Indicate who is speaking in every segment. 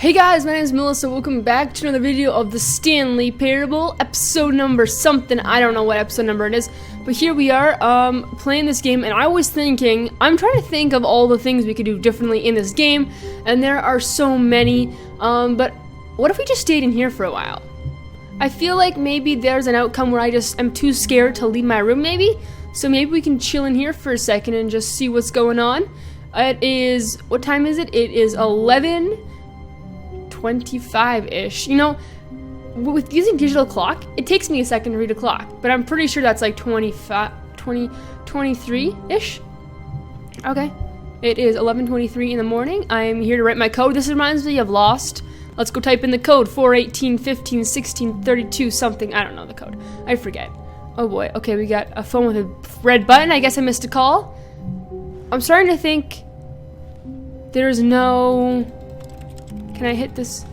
Speaker 1: Hey guys, my name is Melissa. Welcome back to another video of the Stanley Parable, episode number something. I don't know what episode number it is, but here we are, playing this game, and I was thinking, I'm trying to think of all the things we could do differently in this game, and there are so many, but what if we just stayed in here for a while? I feel like maybe there's an outcome where I just am too scared to leave my room, maybe, so maybe we can chill in here for a second and just see what's going on. It is, what time is it? It is 11:25-ish. You know, with using digital clock, it takes me a second to read a clock, but I'm pretty sure that's like 23-ish. Okay. It is 11:23 in the morning. I'm here to write my code. This reminds me of Lost. Let's go type in the code. 418 15 16 32 something. I don't know the code. I forget. Oh boy. Okay, we got a phone with a red button. I guess I missed a call. I'm starting to think there's no... Can I hit this?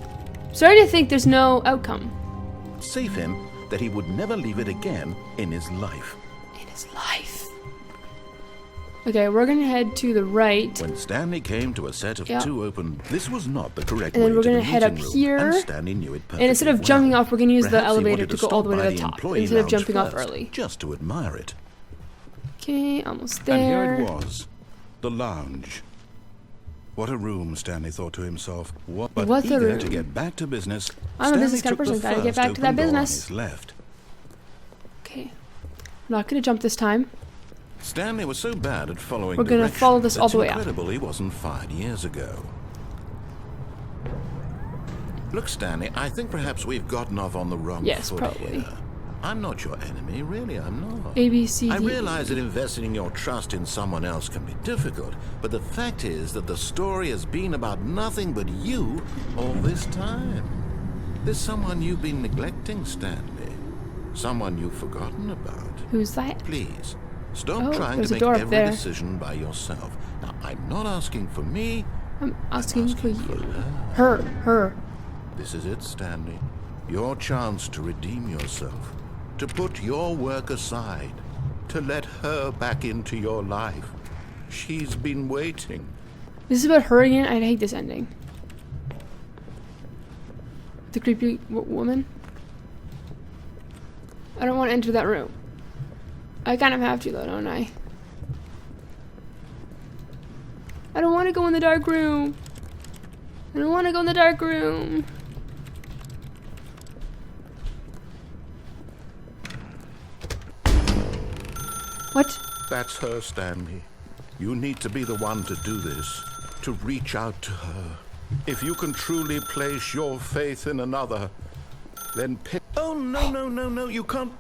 Speaker 1: I'm starting to think there's no outcome.
Speaker 2: Save him that he would never leave it again in his life.
Speaker 1: In his life. Okay, we're gonna head to the right.
Speaker 2: When Stanley came to a set of two open, this was not the correct
Speaker 1: and
Speaker 2: way
Speaker 1: then we're
Speaker 2: to
Speaker 1: gonna
Speaker 2: the
Speaker 1: head up
Speaker 2: meeting room,
Speaker 1: here.
Speaker 2: and Stanley knew it perfectly
Speaker 1: And instead of jumping off, we're gonna use the
Speaker 2: Perhaps he
Speaker 1: elevator
Speaker 2: wanted
Speaker 1: to go all the way to
Speaker 2: stop
Speaker 1: the
Speaker 2: by
Speaker 1: top
Speaker 2: employee
Speaker 1: instead of
Speaker 2: lounge
Speaker 1: jumping off
Speaker 2: first,
Speaker 1: early.
Speaker 2: just to admire it.
Speaker 1: Okay, almost
Speaker 3: And
Speaker 1: there.
Speaker 3: here it was, the lounge. What a room, Stanley thought to himself. But
Speaker 1: What's a
Speaker 3: eager
Speaker 1: room?
Speaker 3: to get back to business,
Speaker 1: I'm a
Speaker 3: Stanley
Speaker 1: business kind of
Speaker 3: took the
Speaker 1: person. Gotta get
Speaker 3: first
Speaker 1: back to that
Speaker 3: open door on
Speaker 1: business.
Speaker 3: his left.
Speaker 1: Okay, I'm not gonna jump this time.
Speaker 2: Stanley was so bad at following
Speaker 1: We're gonna
Speaker 2: directions,
Speaker 1: follow this all
Speaker 2: it's
Speaker 1: the way up.
Speaker 2: incredible he wasn't fired years ago. Look, Stanley, I think perhaps we've gotten off on the wrong
Speaker 1: Yes,
Speaker 2: foot
Speaker 1: probably.
Speaker 2: here. I'm not your enemy, really, I'm not.
Speaker 1: A, B, C, D.
Speaker 2: I realize that investing your trust in someone else can be difficult, but the fact is that the story has been about nothing but you all this time. There's someone you've been neglecting, Stanley. Someone you've forgotten about.
Speaker 1: Who's that?
Speaker 2: Please, stop trying
Speaker 1: there's
Speaker 2: to
Speaker 1: a
Speaker 2: make
Speaker 1: door up
Speaker 2: every
Speaker 1: there.
Speaker 2: decision by yourself. Now, I'm not asking for me.
Speaker 1: I'm asking for
Speaker 2: asking
Speaker 1: you.
Speaker 2: for
Speaker 1: Her.
Speaker 2: This is it, Stanley. Your chance to redeem yourself. To put your work aside. To let her back into your life. She's been waiting.
Speaker 1: This is about her again? I hate this ending. The creepy woman? I don't want to enter that room. I kind of have to though, don't I? I don't want to go in the dark room. I don't want to go in the dark room. What?
Speaker 2: That's her, Stanley. You need to be the one to do this. To reach out to her. If you can truly place your faith in another, then pick... Oh, no, you can't...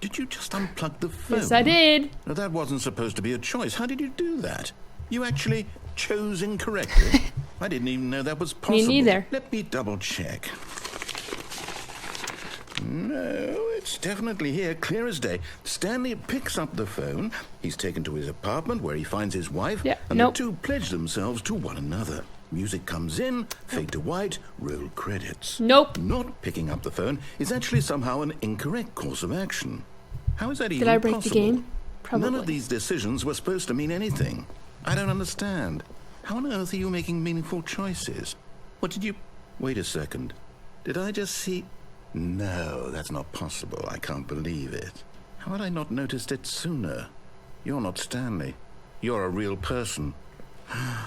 Speaker 2: Did you just unplug the phone?
Speaker 1: Yes, I did.
Speaker 2: No, that wasn't supposed to be a choice. How did you do that? You actually chose incorrectly. I didn't even know that was possible.
Speaker 1: Me neither.
Speaker 2: Let me double check. No, it's definitely here, clear as day. Stanley picks up the phone. He's taken to his apartment where he finds his wife.
Speaker 1: Yeah,
Speaker 2: and
Speaker 1: nope.
Speaker 2: the two pledge themselves to one another. Music comes in, fade to white, roll credits.
Speaker 1: Nope.
Speaker 2: Not picking up the phone is actually somehow an incorrect course of action. How is that even
Speaker 1: Did I break
Speaker 2: possible?
Speaker 1: the game? Probably.
Speaker 2: None of these decisions were supposed to mean anything. I don't understand. How on earth are you making meaningful choices? What did you... Wait a second. Did I just see... No, that's not possible. I can't believe it. How had I not noticed it sooner? You're not Stanley. You're a real person. Wow.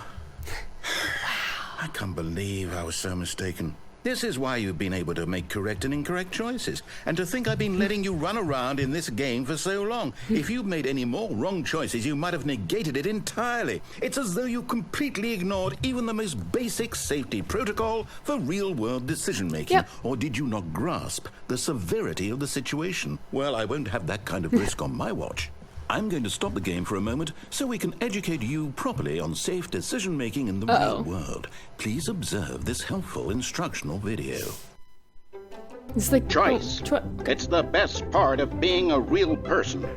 Speaker 2: I can't believe I was so mistaken. This is why you've been able to make correct and incorrect choices. And to think I've been letting you run around in this game for so long. If you'd made any more wrong choices, you might have negated it entirely. It's as though you completely ignored even the most basic safety protocol for real-world decision-making.
Speaker 1: Yep.
Speaker 2: Or did you not grasp the severity of the situation? Well, I won't have that kind of risk on my watch. I'm going to stop the game for a moment so we can educate you properly on safe decision-making in the real world. Please observe this helpful instructional video.
Speaker 1: It's like
Speaker 4: Choice. It's the best part of being a real person.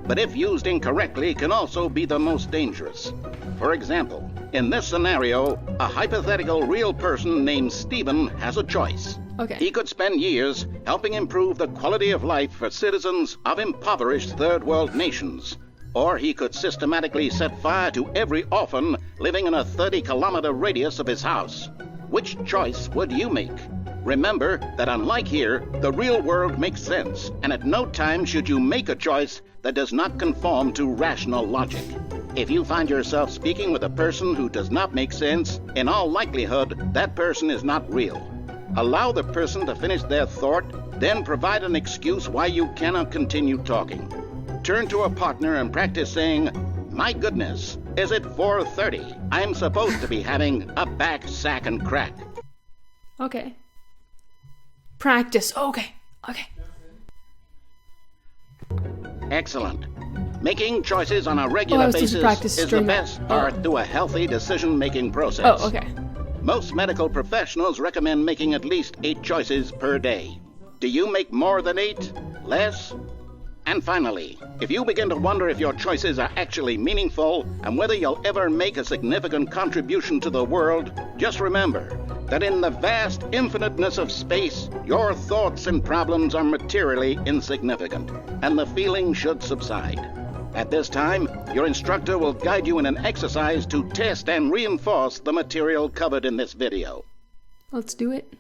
Speaker 4: But if used incorrectly, can also be the most dangerous. For example, in this scenario, a hypothetical real person named Stephen has a choice.
Speaker 1: Okay.
Speaker 4: He could spend years helping improve the quality of life for citizens of impoverished third world nations. Or he could systematically set fire to every orphan living in a 30-kilometer radius of his house. Which choice would you make? Remember that unlike here, the real world makes sense, and at no time should you make a choice that does not conform to rational logic. If you find yourself speaking with a person who does not make sense, in all likelihood, that person is not real. Allow the person to finish their thought, then provide an excuse why you cannot continue talking. Turn to a partner and practice saying, "My goodness, is it 4:30? I'm supposed to be having a back, sack, and crack."
Speaker 1: Okay. Practice. Okay.
Speaker 4: Excellent. Making choices on a regular basis is the best part to a healthy decision-making process.
Speaker 1: Oh, okay.
Speaker 4: Most medical professionals recommend making at least 8 choices per day. Do you make more than 8? Less? And finally, if you begin to wonder if your choices are actually meaningful and whether you'll ever make a significant contribution to the world, just remember that in the vast infiniteness of space, your thoughts and problems are materially insignificant, and the feeling should subside. At this time, your instructor will guide you in an exercise to test and reinforce the material covered in this video.
Speaker 1: Let's do it.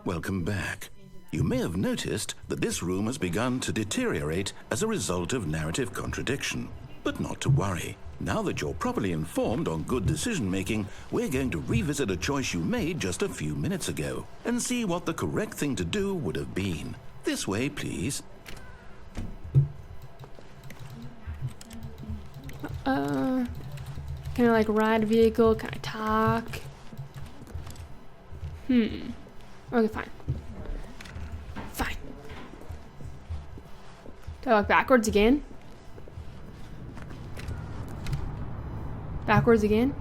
Speaker 2: Welcome back. You may have noticed that this room has begun to deteriorate as a result of narrative contradiction. But not to worry. Now that you're properly informed on good decision-making, we're going to revisit a choice you made just a few minutes ago and see what the correct thing to do would have been. This way, please.
Speaker 1: Can I like ride a vehicle? Can I talk? Okay, fine. Do I walk backwards again? Backwards again?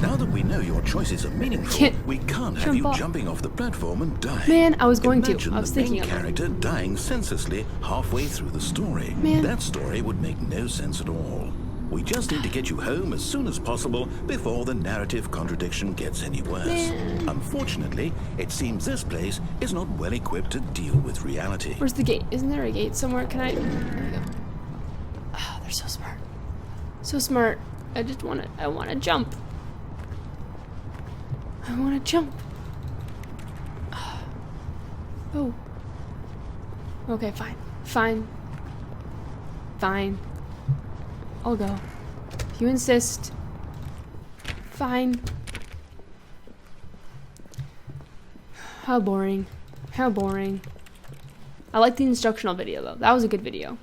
Speaker 2: Now that we know your choices are meaningful, we can't have you jumping off the platform and dying.
Speaker 1: Man, I was going to.
Speaker 2: Imagine
Speaker 1: I was
Speaker 2: the
Speaker 1: thinking
Speaker 2: main
Speaker 1: of it.
Speaker 2: character dying senselessly halfway through the story.
Speaker 1: Man.
Speaker 2: That story would make no sense at all. We just need to get you home as soon as possible before the narrative contradiction gets any worse.
Speaker 1: Man.
Speaker 2: Unfortunately, it seems this place is not well equipped to deal with reality.
Speaker 1: Where's the gate? Isn't there a gate somewhere? Can I? There we go. Oh, they're so smart. So smart. I want to jump. I want to jump. Oh. Okay, fine. I'll go. If you insist. Fine. How boring. I like the instructional video though. That was a good video.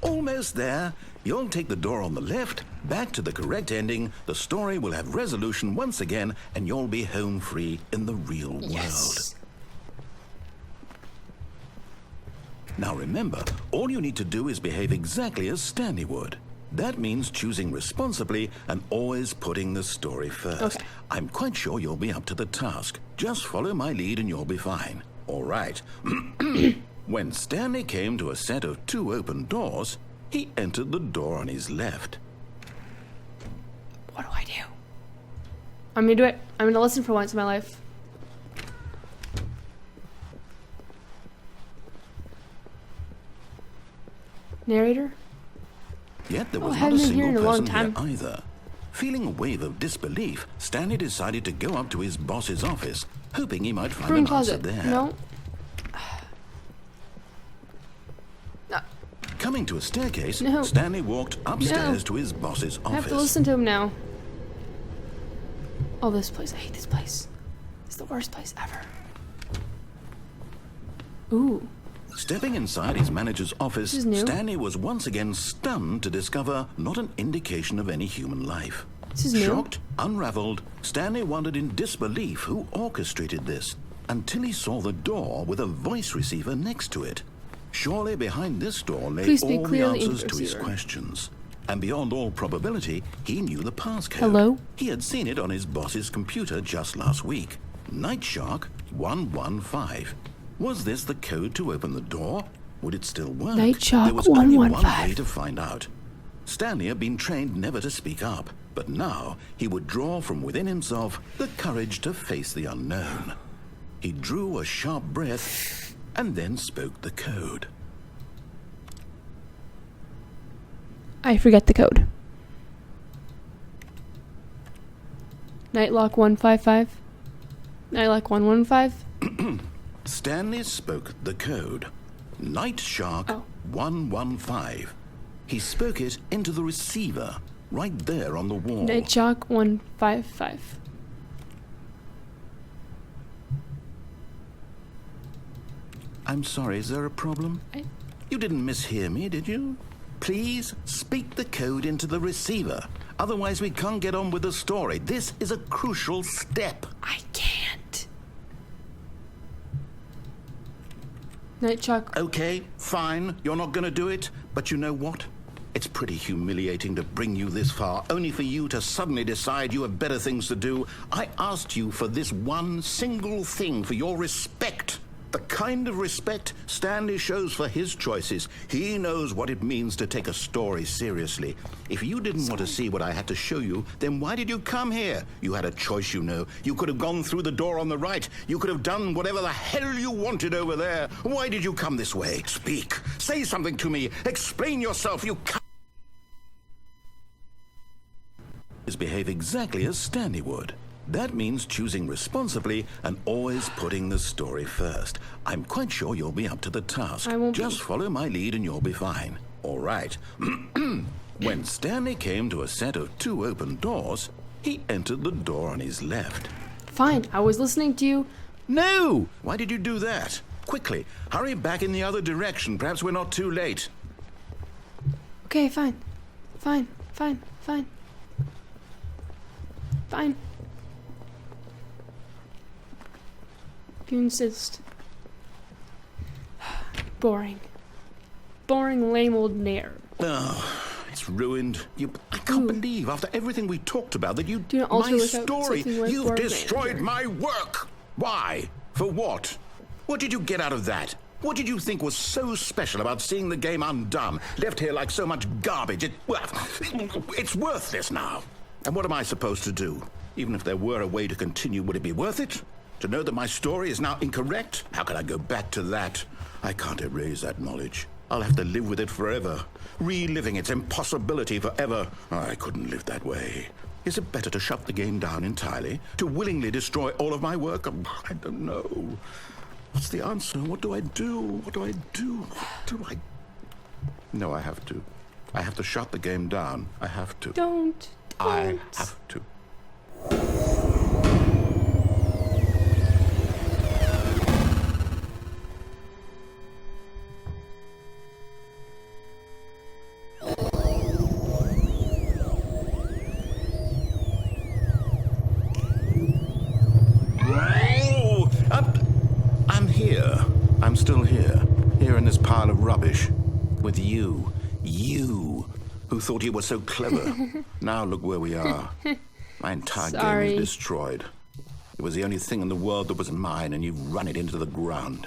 Speaker 2: Almost there. You'll take the door on the left, back to the correct ending, the story will have resolution once again, and you'll be home free in the real world.
Speaker 1: Yes.
Speaker 2: Now remember, all you need to do is behave exactly as Stanley would. That means choosing responsibly and always putting the story first.
Speaker 1: Okay.
Speaker 2: I'm quite sure you'll be up to the task. Just follow my lead and you'll be fine. All right. When Stanley came to a set of 2 open doors, he entered the door on his left.
Speaker 1: What do I do? I'm gonna do it. I'm gonna listen for once in my life. Narrator?
Speaker 2: Yet there was
Speaker 1: I
Speaker 2: not a
Speaker 1: haven't been here
Speaker 2: single
Speaker 1: in a long
Speaker 2: person here
Speaker 1: time.
Speaker 2: either. Feeling a wave of disbelief, Stanley decided to go up to his boss's office, hoping he might find
Speaker 1: Broom
Speaker 2: an answer
Speaker 1: closet.
Speaker 2: there.
Speaker 1: No.
Speaker 2: Coming to a staircase,
Speaker 1: No.
Speaker 2: Stanley walked upstairs
Speaker 1: No.
Speaker 2: to his boss's
Speaker 1: I have to
Speaker 2: office.
Speaker 1: listen to him now. Oh, this place. I hate this place. It's the worst place ever. Ooh.
Speaker 2: Stepping inside his manager's office,
Speaker 1: This is new.
Speaker 2: Stanley was once again stunned to discover not an indication of any human life.
Speaker 1: This is new.
Speaker 2: Shocked, unraveled, Stanley wondered in disbelief who orchestrated this, until he saw the door with a voice receiver next to it. Surely behind this door lay
Speaker 1: Please speak
Speaker 2: all the
Speaker 1: clearly into
Speaker 2: answers
Speaker 1: the
Speaker 2: to his
Speaker 1: receiver.
Speaker 2: questions. And beyond all probability, he knew the passcode.
Speaker 1: Hello?
Speaker 2: He had seen it on his boss's computer just last week. Night Shark 115. Was this the code to open the door? Would it still work?
Speaker 1: Night Shark
Speaker 2: There was only one
Speaker 1: 115.
Speaker 2: way to find out. Stanley had been trained never to speak up, but now he would draw from within himself the courage to face the unknown. He drew a sharp breath and then spoke the code.
Speaker 1: I forget the code. Nightlock 155. Nightlock 115.
Speaker 2: Stanley spoke the code. Night Shark 115. He spoke it into the receiver, right there on the wall.
Speaker 1: Night Shark 155.
Speaker 2: I'm sorry, is there a problem? You didn't mishear me, did you? Please speak the code into the receiver. Otherwise, we can't get on with the story. This is a crucial step.
Speaker 1: I can't. Night Shark.
Speaker 2: Okay, fine. You're not going to do it. But you know what? It's pretty humiliating to bring you this far, only for you to suddenly decide you have better things to do. I asked you for this one single thing, for your respect. The kind of respect Stanley shows for his choices. He knows what it means to take a story seriously. If you didn't want to see what I had to show you, then why did you come here? You had a choice, you know. You could have gone through the door on the right. You could have done whatever the hell you wanted over there. Why did you come this way? Speak. Say something to me. Explain yourself. You can't behave exactly as Stanley would. That means choosing responsibly and always putting the story first. I'm quite sure you'll be up to the task.
Speaker 1: I won't
Speaker 2: Just follow my lead and you'll be fine. All right. When Stanley came to a set of 2 open doors, he entered the door on his left.
Speaker 1: Fine, I was listening to you.
Speaker 2: No! Why did you do that? Quickly, hurry back in the other direction. Perhaps we're not too late.
Speaker 1: Okay, fine. Fine. If you insist. Boring, lame old nair.
Speaker 2: Oh, it's ruined. I can't believe, after everything we talked about, that you...
Speaker 1: Do not alter
Speaker 2: my
Speaker 1: without
Speaker 2: story,
Speaker 1: consulting with
Speaker 2: you've
Speaker 1: board
Speaker 2: destroyed
Speaker 1: manager.
Speaker 2: my work. Why? For what? What did you get out of that? What did you think was so special about seeing the game undone, left here like so much garbage? It's worthless now. And what am I supposed to do? Even if there were a way to continue, would it be worth it? To know that my story is now incorrect? How can I go back to that? I can't erase that knowledge. I'll have to live with it forever, reliving its impossibility forever. I couldn't live that way. Is it better to shut the game down entirely? To willingly destroy all of my work? I don't know. What's the answer? What do I do? What do I do? What do I... No, I have to. I have to shut the game down. I have to.
Speaker 1: Don't.
Speaker 2: I have to. I'm here. I'm still here. Here in this pile of rubbish. With you. You. Who thought you were so clever. Now look where we are. My entire game is destroyed. It was the only thing in the world that was mine, and you've run it into the ground.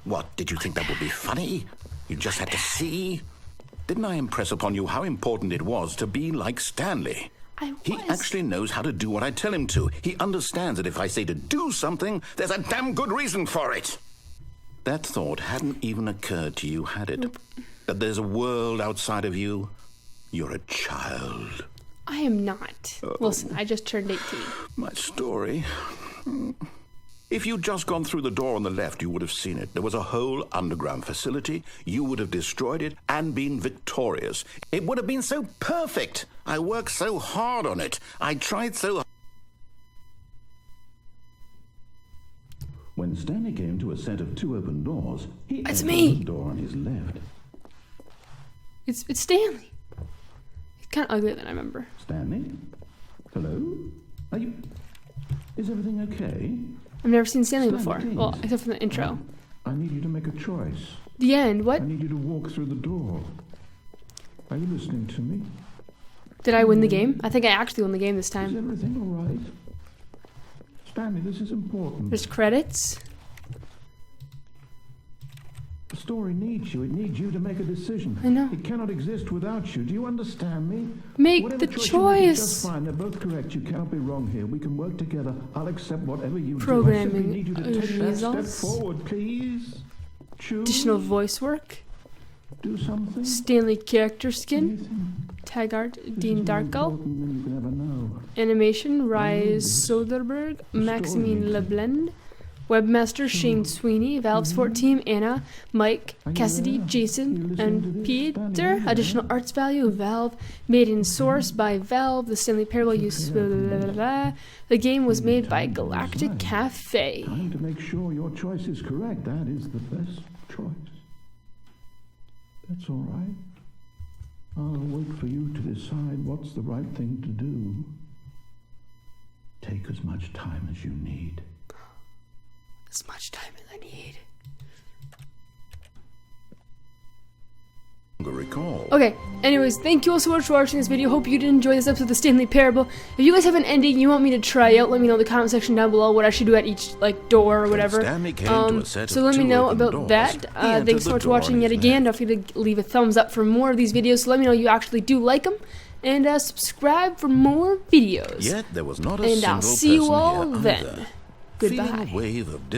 Speaker 2: What, did you think that would be funny? You just had to see? Didn't I impress upon you how important it was to be like Stanley? He actually knows how to do what I tell him to. He understands that if I say to do something, there's a damn good reason for it. That thought hadn't even occurred to you, had it? That there's a world outside of you? You're a child.
Speaker 1: I am not. Listen, I just turned 18.
Speaker 2: My story. If you'd just gone through the door on the left, you would have seen it. There was a whole underground facility. You would have destroyed it and been victorious. It would have been so perfect. I worked so hard on it. I tried so hard. When Stanley came to a set of 2 open doors, he
Speaker 1: It's
Speaker 2: entered
Speaker 1: me.
Speaker 2: the door on his left.
Speaker 1: It's Stanley. He's kind of uglier than I remember.
Speaker 2: Stanley? Hello? Are you... Is everything okay?
Speaker 1: I've never seen Stanley
Speaker 2: Stanley,
Speaker 1: before.
Speaker 2: please.
Speaker 1: Well, except from the intro.
Speaker 3: I need you to make a choice.
Speaker 1: The end. What?
Speaker 3: I need you to walk through the door. Are you listening to me?
Speaker 1: Did I win the game? I think I actually won the game this
Speaker 3: Is
Speaker 1: time.
Speaker 3: everything all right? Stanley, this is important.
Speaker 1: There's credits.
Speaker 3: The story needs you. It needs you to make a decision.
Speaker 1: I know.
Speaker 3: It cannot exist without you. Do you understand me?
Speaker 1: Make
Speaker 3: Whatever
Speaker 1: the
Speaker 3: choice. You make is
Speaker 1: choice.
Speaker 3: just fine. They're both correct. You cannot be wrong here. We can work together. I'll accept whatever you do. I
Speaker 1: Programming
Speaker 3: simply need you to take that step
Speaker 1: results.
Speaker 3: forward, please. Choose.
Speaker 1: Additional voice work.
Speaker 2: Do something?
Speaker 1: Stanley character skin. Tag art, Dean Darko. Animation, Rise Soderbergh. Maximine LeBlend. Webmaster, Shane Sweeney. Valve Support Team, Anna, Mike, Cassidy, Jason, and Peter. Additional arts value, Valve. Made in source by Valve. The Stanley Parable use. The game was made by Galactic Cafe.
Speaker 2: Time to make sure your choice is correct. That is the best choice. That's all right. I'll wait for you to decide what's the right thing to do. Take as much time as you need.
Speaker 1: As much time as I need.
Speaker 2: Recall.
Speaker 1: Okay, anyways, thank you all so much for watching this video. Hope you did enjoy this episode of the Stanley Parable. If you guys have an ending you want me to try out, let me know in the comment section down below what I should do at each door or whatever. So let me know about that. Thanks so much for watching yet again. Don't forget to leave a thumbs up for more of these videos. So let me know you actually do like them. And subscribe for more videos.
Speaker 2: Yet there was not a
Speaker 1: and
Speaker 2: single
Speaker 1: I'll see you
Speaker 2: person
Speaker 1: all
Speaker 2: here
Speaker 1: then.
Speaker 2: either.
Speaker 1: Goodbye.
Speaker 2: Feeling a wave of